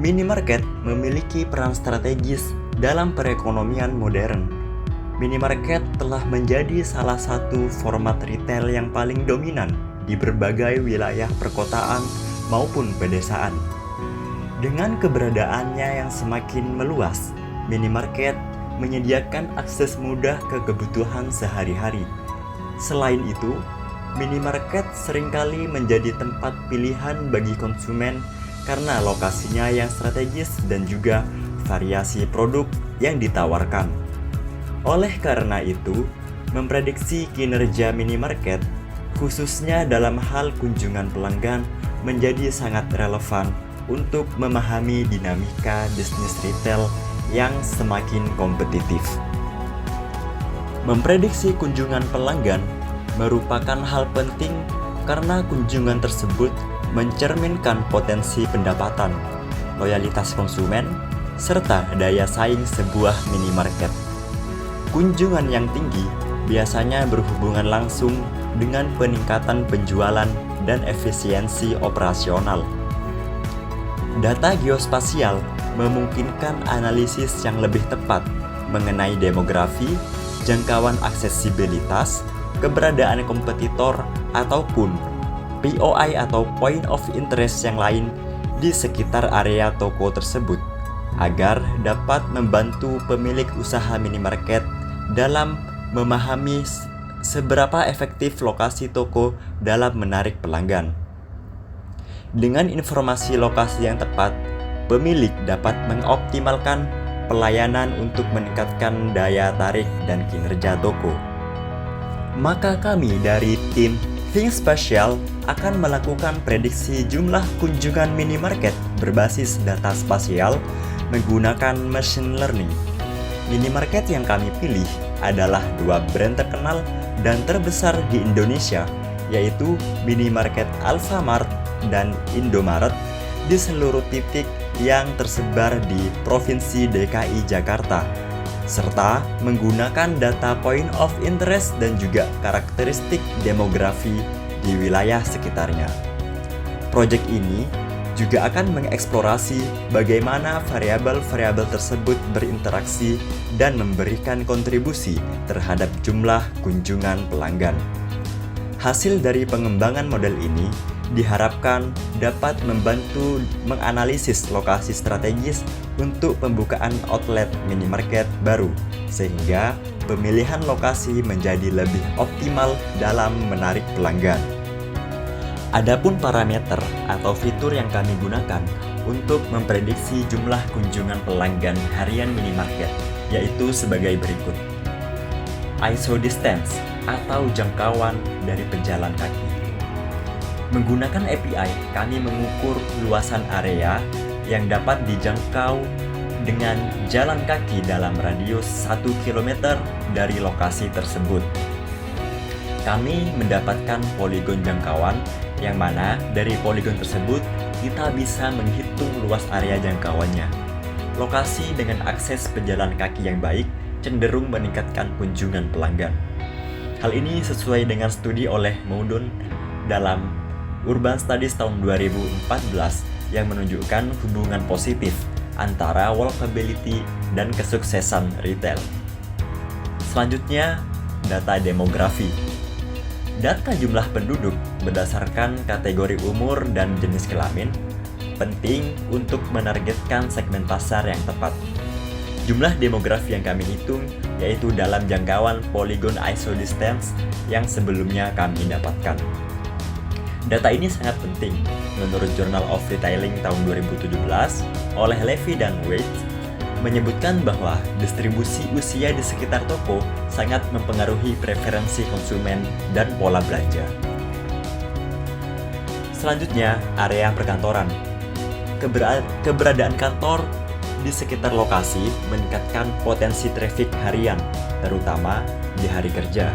Minimarket memiliki peran strategis dalam perekonomian modern. Minimarket telah menjadi salah satu format retail yang paling dominan di berbagai wilayah perkotaan maupun pedesaan. Dengan keberadaannya yang semakin meluas, minimarket menyediakan akses mudah ke kebutuhan sehari-hari. Selain itu, minimarket seringkali menjadi tempat pilihan bagi konsumen karena lokasinya yang strategis dan juga variasi produk yang ditawarkan. Oleh karena itu, memprediksi kinerja minimarket, khususnya dalam hal kunjungan pelanggan, menjadi sangat relevan untuk memahami dinamika bisnis retail yang semakin kompetitif. Memprediksi kunjungan pelanggan merupakan hal penting karena kunjungan tersebut mencerminkan potensi pendapatan, loyalitas konsumen, serta daya saing sebuah minimarket. Kunjungan yang tinggi biasanya berhubungan langsung dengan peningkatan penjualan dan efisiensi operasional. Data geospasial memungkinkan analisis yang lebih tepat mengenai demografi, jangkauan aksesibilitas, keberadaan kompetitor, ataupun POI atau Point of Interest yang lain di sekitar area toko tersebut, agar dapat membantu pemilik usaha minimarket dalam memahami seberapa efektif lokasi toko dalam menarik pelanggan. Dengan informasi lokasi yang tepat, pemilik dapat mengoptimalkan pelayanan untuk meningkatkan daya tarik dan kinerja toko. Maka kami dari tim Think Spatial akan melakukan prediksi jumlah kunjungan minimarket berbasis data spasial menggunakan machine learning. Minimarket yang kami pilih adalah dua brand terkenal dan terbesar di Indonesia, yaitu Minimarket Alfamart dan Indomaret di seluruh titik yang tersebar di Provinsi DKI Jakarta, serta menggunakan data point of interest dan juga karakteristik demografi di wilayah sekitarnya. Proyek ini juga akan mengeksplorasi bagaimana variabel-variabel tersebut berinteraksi dan memberikan kontribusi terhadap jumlah kunjungan pelanggan. Hasil dari pengembangan model ini diharapkan dapat membantu menganalisis lokasi strategis untuk pembukaan outlet minimarket baru, sehingga pemilihan lokasi menjadi lebih optimal dalam menarik pelanggan. Adapun parameter atau fitur yang kami gunakan untuk memprediksi jumlah kunjungan pelanggan harian minimarket yaitu sebagai berikut. ISO distance atau jangkauan dari pejalan kaki. Menggunakan API, kami mengukur luasan area yang dapat dijangkau dengan jalan kaki dalam radius 1 km dari lokasi tersebut. Kami mendapatkan poligon jangkauan yang mana dari poligon tersebut kita bisa menghitung luas area jangkauannya. Lokasi dengan akses pejalan kaki yang baik cenderung meningkatkan kunjungan pelanggan. Hal ini sesuai dengan studi oleh Moudon dalam Urban Studies tahun 2014 yang menunjukkan hubungan positif antara walkability dan kesuksesan retail. Selanjutnya, data demografi. Data jumlah penduduk berdasarkan kategori umur dan jenis kelamin penting untuk menargetkan segmen pasar yang tepat. Jumlah demografi yang kami hitung yaitu dalam jangkauan polygon ISO distance yang sebelumnya kami dapatkan. Data ini sangat penting menurut Journal of Retailing tahun 2017 oleh Levy dan Wade menyebutkan bahwa distribusi usia di sekitar toko sangat mempengaruhi preferensi konsumen dan pola belanja. Selanjutnya, area perkantoran. Keberadaan kantor di sekitar lokasi meningkatkan potensi traffic harian, terutama di hari kerja.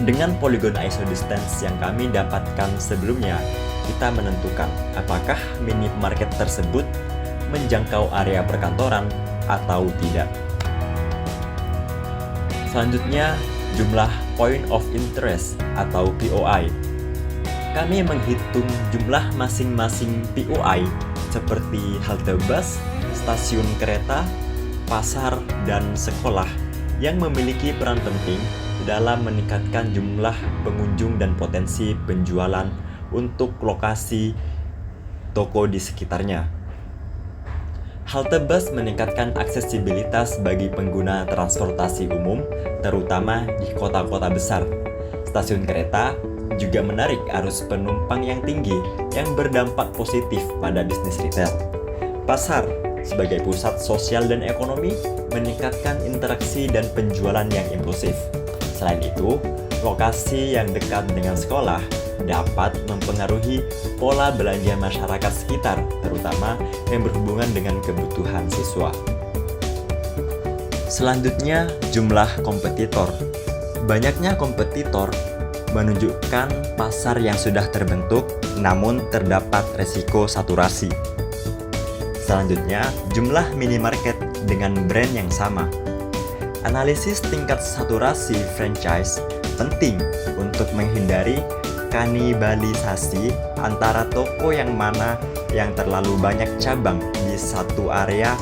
Dengan polygon ISO distance yang kami dapatkan sebelumnya, kita menentukan apakah minimarket tersebut menjangkau area perkantoran atau tidak. Selanjutnya, jumlah point of interest atau POI. Kami menghitung jumlah masing-masing POI seperti halte bus, stasiun kereta, pasar, dan sekolah yang memiliki peran penting dalam meningkatkan jumlah pengunjung dan potensi penjualan untuk lokasi toko di sekitarnya. Halte bus meningkatkan aksesibilitas bagi pengguna transportasi umum, terutama di kota-kota besar. Stasiun kereta juga menarik arus penumpang yang tinggi yang berdampak positif pada bisnis retail. Pasar sebagai pusat sosial dan ekonomi meningkatkan interaksi dan penjualan yang inklusif. Selain itu, lokasi yang dekat dengan sekolah dapat mempengaruhi pola belanja masyarakat sekitar, terutama yang berhubungan dengan kebutuhan siswa. Selanjutnya, jumlah kompetitor. Banyaknya kompetitor menunjukkan pasar yang sudah terbentuk, namun terdapat resiko saturasi. Selanjutnya, jumlah minimarket dengan brand yang sama. Analisis tingkat saturasi franchise penting untuk menghindari kanibalisasi antara toko yang mana yang terlalu banyak cabang di satu area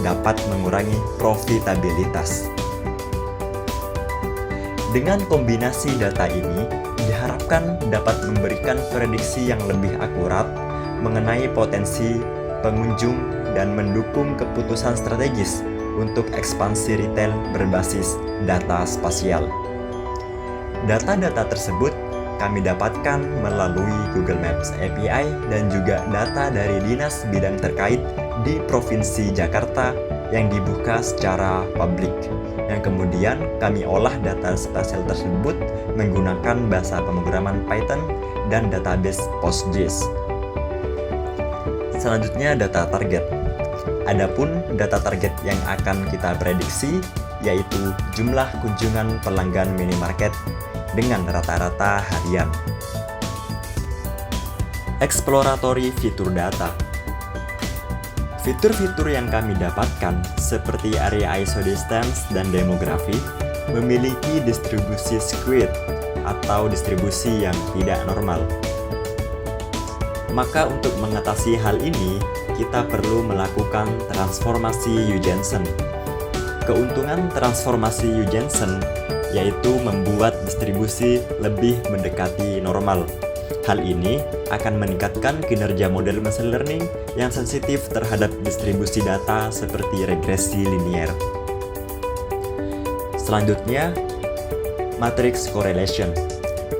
dapat mengurangi profitabilitas. Dengan kombinasi data ini, diharapkan dapat memberikan prediksi yang lebih akurat mengenai potensi pengunjung dan mendukung keputusan strategis untuk ekspansi retail berbasis data spasial. Data-data tersebut kami dapatkan melalui Google Maps API dan juga data dari dinas bidang terkait di Provinsi Jakarta yang dibuka secara publik. Yang kemudian kami olah data spasial tersebut menggunakan bahasa pemrograman Python dan database PostGIS. Selanjutnya data target. Adapun data target yang akan kita prediksi yaitu jumlah kunjungan pelanggan minimarket dengan rata-rata harian. Exploratory fitur data. Fitur-fitur yang kami dapatkan seperti area ISO distance dan demografi memiliki distribusi squid atau distribusi yang tidak normal. Maka untuk mengatasi hal ini, kita perlu melakukan transformasi Huygens. Keuntungan transformasi Huygens yaitu membuat distribusi lebih mendekati normal. Hal ini akan meningkatkan kinerja model machine learning yang sensitif terhadap distribusi data seperti regresi linier. Selanjutnya, matrix correlation.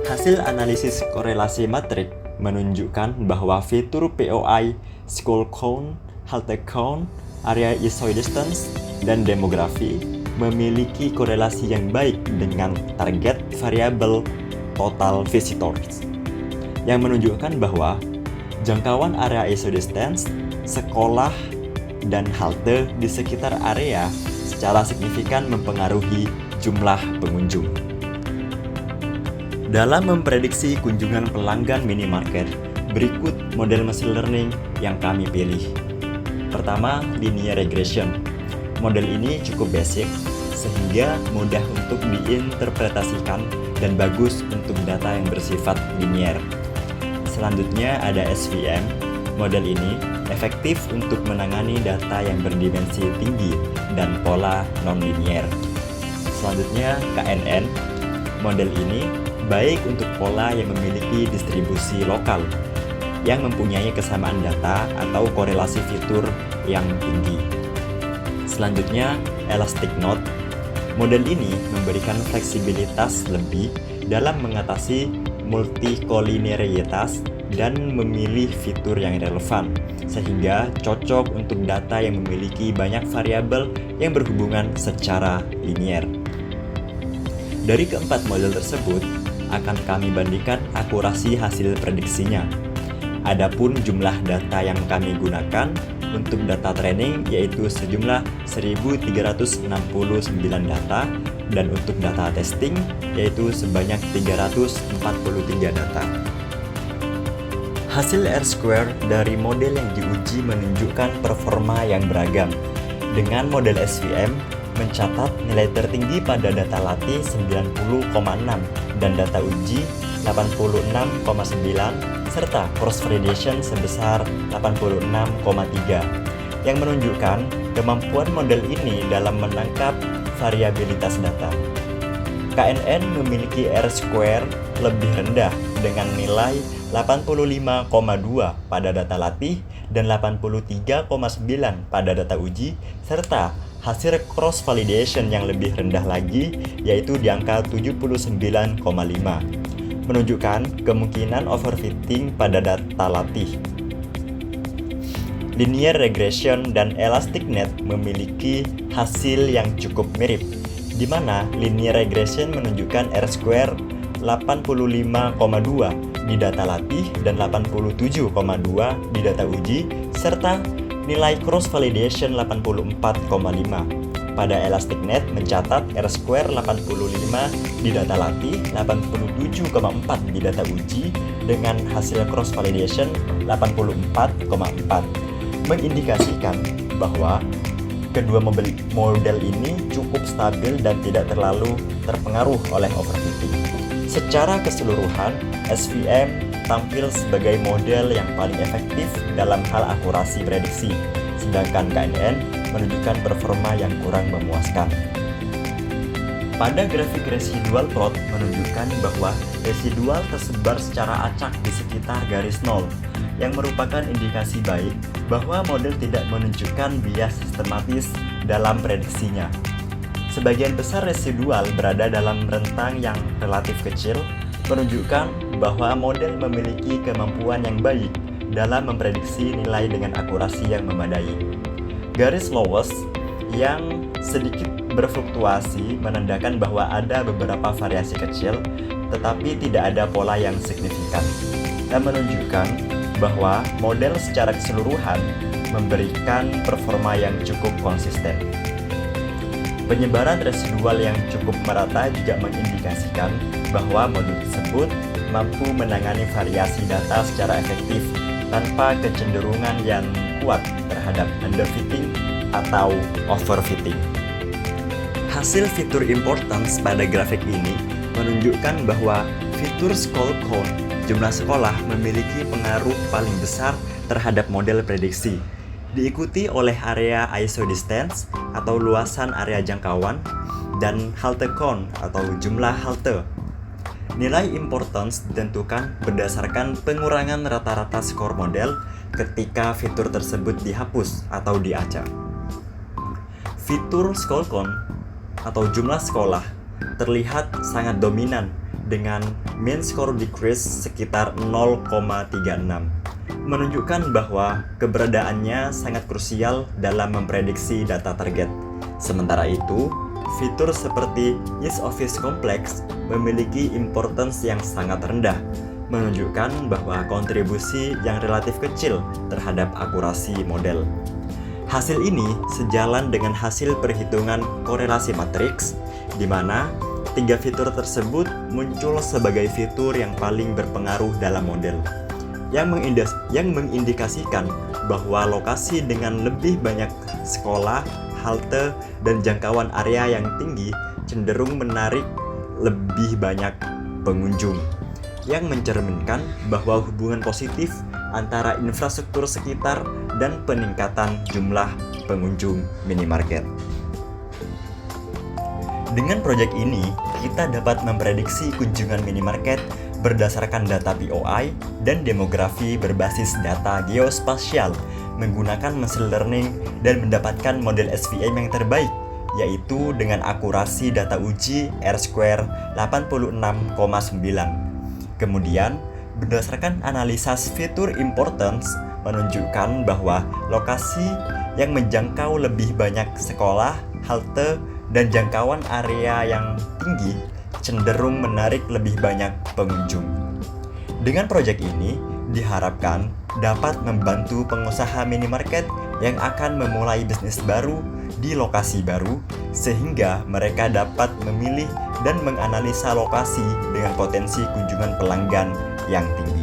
Hasil analisis korelasi matrik menunjukkan bahwa fitur POI, school count, halte count, area ISO distance, dan demografi memiliki korelasi yang baik dengan target variabel total visitors, yang menunjukkan bahwa jangkauan area ISO distance, sekolah, dan halte di sekitar area secara signifikan mempengaruhi jumlah pengunjung. Dalam memprediksi kunjungan pelanggan minimarket, berikut model machine learning yang kami pilih. Pertama, linear regression. Model ini cukup basic, sehingga mudah untuk diinterpretasikan dan bagus untuk data yang bersifat linear. Selanjutnya ada SVM. Model ini efektif untuk menangani data yang berdimensi tinggi dan pola non-linear. Selanjutnya KNN. Model ini baik untuk pola yang memiliki distribusi lokal, yang mempunyai kesamaan data atau korelasi fitur yang tinggi. Selanjutnya, Elastic Node. Model ini memberikan fleksibilitas lebih dalam mengatasi multikolinearitas dan memilih fitur yang relevan, sehingga cocok untuk data yang memiliki banyak variabel yang berhubungan secara linier. Dari keempat model tersebut, akan kami bandingkan akurasi hasil prediksinya. Adapun jumlah data yang kami gunakan untuk data training yaitu sejumlah 1.369 data, dan untuk data testing yaitu sebanyak 343 data. Hasil R-square dari model yang diuji menunjukkan performa yang beragam. Dengan model SVM mencatat nilai tertinggi pada data latih 90,6 dan data uji 86,9 serta cross validation sebesar 86,3 yang menunjukkan kemampuan model ini dalam menangkap variabilitas data. KNN memiliki R-square lebih rendah dengan nilai 85,2 pada data latih dan 83,9 pada data uji, serta hasil cross validation yang lebih rendah lagi yaitu di angka 79,5, menunjukkan kemungkinan overfitting pada data latih. Linear regression dan elastic net memiliki hasil yang cukup mirip, di mana linear regression menunjukkan R-square 85,2 di data latih dan 87,2 di data uji, serta nilai cross validation 84,5. Pada elastic net mencatat R-square 85 di data latih, 87,4 di data uji dengan hasil cross validation 84,4, mengindikasikan bahwa kedua model ini cukup stabil dan tidak terlalu terpengaruh oleh overfitting. Secara keseluruhan, SVM tampil sebagai model yang paling efektif dalam hal akurasi prediksi, sedangkan KNN menunjukkan performa yang kurang memuaskan. Pada grafik residual plot menunjukkan bahwa residual tersebar secara acak di sekitar garis nol, yang merupakan indikasi baik bahwa model tidak menunjukkan bias sistematis dalam prediksinya. Sebagian besar residual berada dalam rentang yang relatif kecil, menunjukkan bahwa model memiliki kemampuan yang baik dalam memprediksi nilai dengan akurasi yang memadai. Garis lowest yang sedikit berfluktuasi menandakan bahwa ada beberapa variasi kecil, tetapi tidak ada pola yang signifikan, dan menunjukkan bahwa model secara keseluruhan memberikan performa yang cukup konsisten. Penyebaran residual yang cukup merata juga mengindikasikan bahwa model tersebut mampu menangani variasi data secara efektif tanpa kecenderungan yang kuat terhadap underfitting atau overfitting. Hasil fitur importance pada grafik ini menunjukkan bahwa fitur scroll count, jumlah sekolah, memiliki pengaruh paling besar terhadap model prediksi, diikuti oleh area isodistance atau luasan area jangkauan dan halte count atau jumlah halte. Nilai importance ditentukan berdasarkan pengurangan rata-rata skor model ketika fitur tersebut dihapus atau diacak. Fitur scroll count atau jumlah sekolah terlihat sangat dominan dengan mean score decrease sekitar 0,36, menunjukkan bahwa keberadaannya sangat krusial dalam memprediksi data target. Sementara itu, fitur seperti ease of use complex memiliki importance yang sangat rendah, menunjukkan bahwa kontribusi yang relatif kecil terhadap akurasi model. Hasil ini sejalan dengan hasil perhitungan korelasi matriks, di mana tiga fitur tersebut muncul sebagai fitur yang paling berpengaruh dalam model, yang mengindikasikan bahwa lokasi dengan lebih banyak sekolah, halte, dan jangkauan area yang tinggi cenderung menarik lebih banyak pengunjung, yang mencerminkan bahwa hubungan positif antara infrastruktur sekitar dan peningkatan jumlah pengunjung minimarket. Dengan proyek ini, kita dapat memprediksi kunjungan minimarket berdasarkan data POI dan demografi berbasis data geospasial menggunakan machine learning dan mendapatkan model SVM yang terbaik, yaitu dengan akurasi data uji R-square 86,9. Kemudian, berdasarkan analisa fitur importance menunjukkan bahwa lokasi yang menjangkau lebih banyak sekolah, halte, dan jangkauan area yang tinggi cenderung menarik lebih banyak pengunjung. Dengan proyek ini, diharapkan dapat membantu pengusaha minimarket yang akan memulai bisnis baru di lokasi baru, sehingga mereka dapat memilih dan menganalisa lokasi dengan potensi kunjungan pelanggan yang tinggi.